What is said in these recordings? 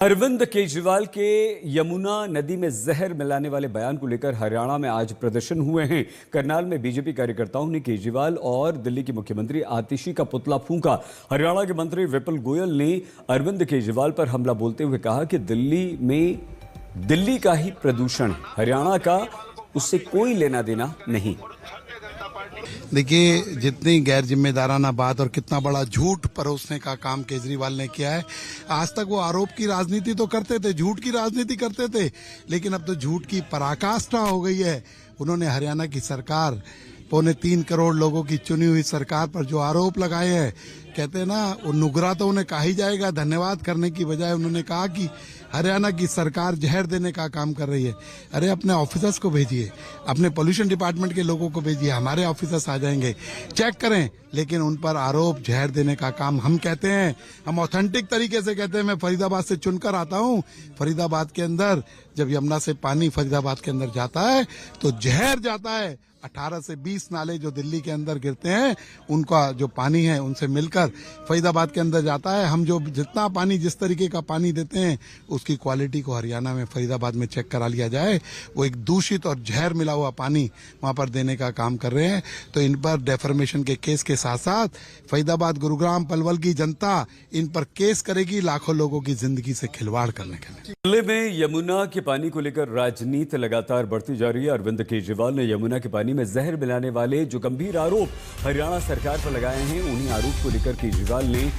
अरविंद केजरीवाल के यमुना नदी में जहर मिलाने वाले बयान को लेकर हरियाणा में आज प्रदर्शन हुए हैं। करनाल में बीजेपी कार्यकर्ताओं ने केजरीवाल और दिल्ली की मुख्यमंत्री आतिशी का पुतला फूंका। हरियाणा के मंत्री विपुल गोयल ने अरविंद केजरीवाल पर हमला बोलते हुए कहा कि दिल्ली का ही प्रदूषण, हरियाणा का उससे कोई लेना देना नहीं। देखिए, जितनी गैर जिम्मेदाराना बात और कितना बड़ा झूठ परोसने का काम केजरीवाल ने किया है। आज तक वो आरोप की राजनीति तो करते थे, झूठ की राजनीति करते थे, लेकिन अब तो झूठ की पराकाष्ठा हो गई है। उन्होंने हरियाणा की सरकार, 3.25 करोड़ लोगों की चुनी हुई सरकार पर जो आरोप लगाए हैं, कहते हैं ना, वो नुगरा तो उन्हें कहा ही जाएगा। धन्यवाद करने की बजाय उन्होंने कहा कि हरियाणा की सरकार जहर देने का काम कर रही है। अरे अपने ऑफिसर्स को भेजिए, अपने पोल्यूशन डिपार्टमेंट के लोगों को भेजिए, हमारे ऑफिसर्स आ जाएंगे, चेक करें। लेकिन उन पर आरोप जहर देने का काम हम कहते हैं, हम ऑथेंटिक तरीके से कहते हैं। मैं फरीदाबाद से चुनकर आता हूँ। फरीदाबाद के अंदर जब यमुना से पानी फरीदाबाद के अंदर जाता है तो जहर जाता है। 18 से 20 नाले जो दिल्ली के अंदर गिरते हैं, उनका जो पानी है उनसे मिलकर फरीदाबाद के अंदर जाता है। हम जो जितना पानी, जिस तरीके का पानी देते हैं, उसकी क्वालिटी को हरियाणा में फरीदाबाद में चेक करा लिया जाए। वो एक दूषित और जहर मिला हुआ पानी वहां पर देने का काम कर रहे हैं। तो इन पर डेफर्मेशन के केस के साथ साथ फरीदाबाद, गुरुग्राम, पलवल की जनता इन पर केस करेगी, लाखों लोगों की जिंदगी से खिलवाड़ करने के लिए। दिल्ली में यमुना के पानी को लेकर राजनीति लगातार बढ़ती जा रही है। अरविंद केजरीवाल ने यमुना के पानी में जहर मिलाने वाले जो गंभीर आरोप हरियाणा सरकार पर लगाए हैं, उन्हीं आरोप को लेकर केजरीवाल ने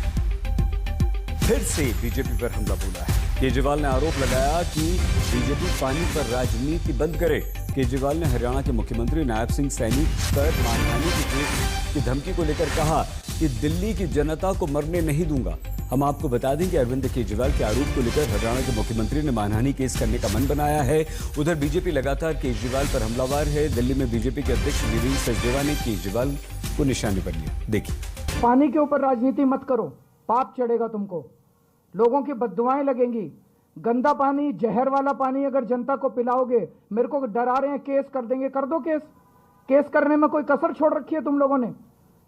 फिर से बीजेपी पर हमला बोला है। केजरीवाल ने आरोप लगाया कि बीजेपी पानी पर राजनीति बंद करे। केजरीवाल ने हरियाणा के मुख्यमंत्री नायब सिंह सैनी पर मानहानि की केस की धमकी को लेकर कहा कि दिल्ली की जनता को मरने नहीं दूंगा। हम आपको बता दें कि अरविंद केजरीवाल के आरोप को लेकर हरियाणा के मुख्यमंत्री ने मानहानि केस करने का मन बनाया है। उधर बीजेपी लगातार केजरीवाल पर हमलावर है। दिल्ली में बीजेपी के अध्यक्ष वीरेंद्र सचदेवा ने केजरीवाल को निशाने पर लिया। देखिए, पानी के ऊपर राजनीति मत करो, पाप चढ़ेगा तुमको, लोगों की बद्दुआएं लगेंगी। गंदा पानी, जहर वाला पानी अगर जनता को पिलाओगे, मेरे को डरा रहे हैं केस कर देंगे, कर दो केस। केस करने में कोई कसर छोड़ रखी है तुम लोगों ने?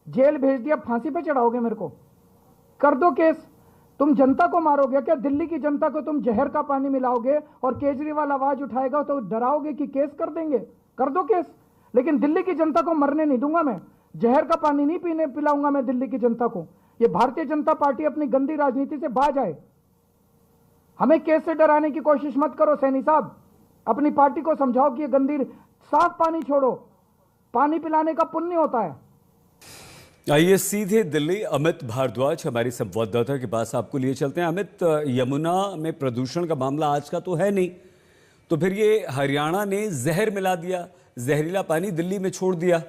जेल भेज दिया, फांसी पे चढ़ाओगे मेरे को? कर दो केस। तुम जनता को मारोगे क्या? दिल्ली की जनता को तुम जहर का पानी मिलाओगे और केजरीवाल आवाज उठाएगा तो डराओगे कि केस कर देंगे? कर दो केस। लेकिन दिल्ली की जनता को मरने नहीं दूंगा मैं। जहर का पानी नहीं पिलाऊंगा मैं दिल्ली की जनता को। ये भारतीय जनता पार्टी अपनी गंदी राजनीति से बाज आए। हमें केस से डराने की कोशिश मत करो सैनी साहब। अपनी पार्टी को समझाओ कि ये गंदी, साफ पानी छोड़ो, पानी पिलाने का पुण्य होता है। आइए सीधे दिल्ली, अमित भारद्वाज हमारी संवाददाता के पास आपको लिए चलते हैं। अमित, यमुना में प्रदूषण का मामला आज का तो है नहीं, तो फिर ये हरियाणा ने जहर मिला दिया, जहरीला पानी दिल्ली में छोड़ दिया।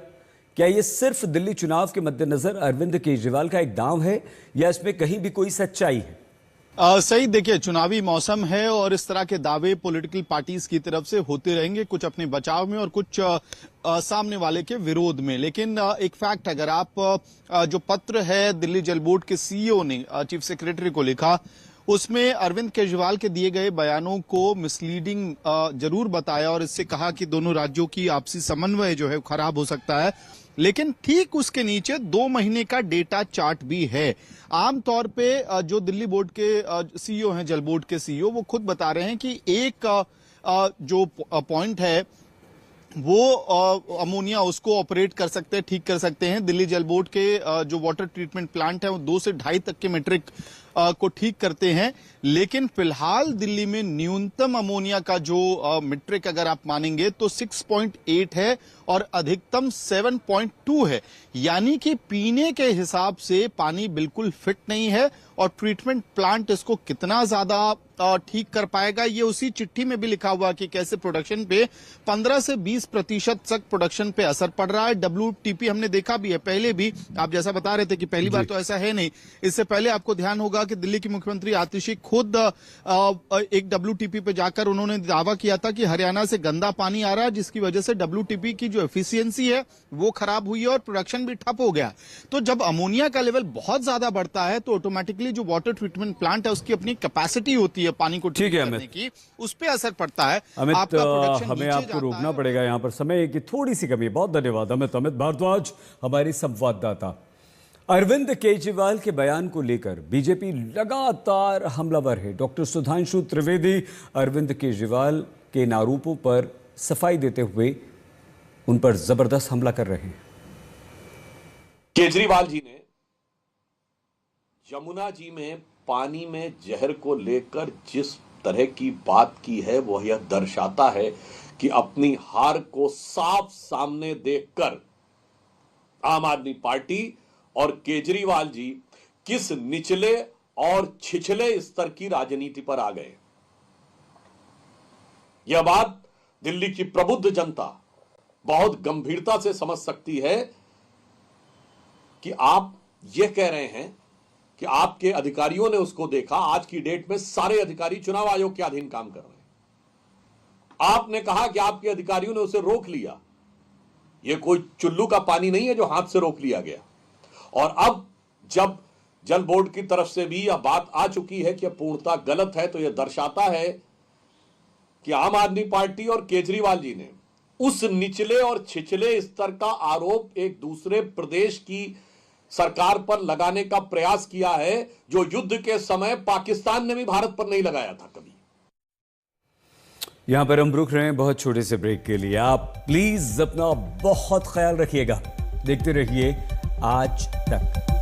क्या ये सिर्फ दिल्ली चुनाव के मद्देनजर अरविंद केजरीवाल का एक दांव है या इसमें कहीं भी कोई सच्चाई है? सही, देखिए, चुनावी मौसम है और इस तरह के दावे पॉलिटिकल पार्टीज की तरफ से होते रहेंगे, कुछ अपने बचाव में और कुछ सामने वाले के विरोध में। लेकिन एक फैक्ट, अगर आप जो पत्र है दिल्ली जल बोर्ड के सीईओ ने चीफ सेक्रेटरी को लिखा, उसमें अरविंद केजरीवाल के दिए गए बयानों को मिसलीडिंग जरूर बताया और इससे कहा कि दोनों राज्यों की आपसी समन्वय जो है खराब हो सकता है। लेकिन ठीक उसके नीचे 2 महीने का डेटा चार्ट भी है। आमतौर पे जो दिल्ली बोर्ड के सीईओ हैं, जल बोर्ड के सीईओ, वो खुद बता रहे हैं कि एक जो पॉइंट है वो अमोनिया, उसको ऑपरेट कर सकते हैं, ठीक कर सकते हैं। दिल्ली जल बोर्ड के जो वाटर ट्रीटमेंट प्लांट है वो 2 से 2.5 तक के मीट्रिक को ठीक करते हैं। लेकिन फिलहाल दिल्ली में न्यूनतम अमोनिया का जो मीट्रिक अगर आप मानेंगे तो 6.8 है और अधिकतम 7.2 है। यानी कि पीने के हिसाब से पानी बिल्कुल फिट नहीं है और ट्रीटमेंट प्लांट इसको कितना ज्यादा ठीक कर पाएगा, ये उसी चिट्ठी में भी लिखा हुआ कि कैसे प्रोडक्शन पे 15 से 20% तक प्रोडक्शन पे असर पड़ रहा है। WTP हमने देखा भी है पहले भी, आप जैसा बता रहे थे कि पहली बार तो ऐसा है नहीं। इससे पहले आपको ध्यान होगा कि दिल्ली की मुख्यमंत्री आतिशी खुद एक WTP पे जाकर उन्होंने दावा किया था कि हरियाणा से गंदा पानी आ रहा है, जिसकी वजह से WTP की जो एफिशिएंसी है वो खराब हुई है और प्रोडक्शन भी ठप हो गया। तो जब अमोनिया का लेवल बहुत ज्यादा बढ़ता है तो ऑटोमेटिकली जो वाटर ट्रीटमेंट प्लांट है उसकी अपनी कैपेसिटी होती है पानी को ठीक करने की, उस पर असर पड़ता है। अमित, हमें आपको रोकना पड़ेगा यहाँ पर, समय की थोड़ी सी कमी। बहुत धन्यवाद अमित भारद्वाज हमारी संवाददाता। अरविंद केजरीवाल के बयान को लेकर बीजेपी लगातार हमलावर है। डॉक्टर सुधांशु त्रिवेदी अरविंद केजरीवाल के इन आरोपों पर सफाई देते हुए उन पर जबरदस्त हमला कर रहे हैं। केजरीवाल जी ने यमुना जी में पानी में जहर को लेकर जिस तरह की बात की है वह यह दर्शाता है कि अपनी हार को साफ सामने देखकर आम आदमी पार्टी और केजरीवाल जी किस निचले और छिछले स्तर की राजनीति पर आ गए। यह बात दिल्ली की प्रबुद्ध जनता बहुत गंभीरता से समझ सकती है कि आप यह कह रहे हैं कि आपके अधिकारियों ने उसको देखा। आज की डेट में सारे अधिकारी चुनाव आयोग के अधीन काम कर रहे हैं। आपने कहा कि आपके अधिकारियों ने उसे रोक लिया। यह कोई चुल्लू का पानी नहीं है जो हाथ से रोक लिया गया। और अब जब जल बोर्ड की तरफ से भी यह बात आ चुकी है कि यह पूर्णतः गलत है, तो यह दर्शाता है कि आम आदमी पार्टी और केजरीवाल जी ने उस निचले और छिछले स्तर का आरोप एक दूसरे प्रदेश की सरकार पर लगाने का प्रयास किया है, जो युद्ध के समय पाकिस्तान ने भी भारत पर नहीं लगाया था कभी। यहां पर हम रुक रहे हैं बहुत छोटे से ब्रेक के लिए। आप प्लीज अपना बहुत ख्याल रखिएगा। देखते रहिए आज तक।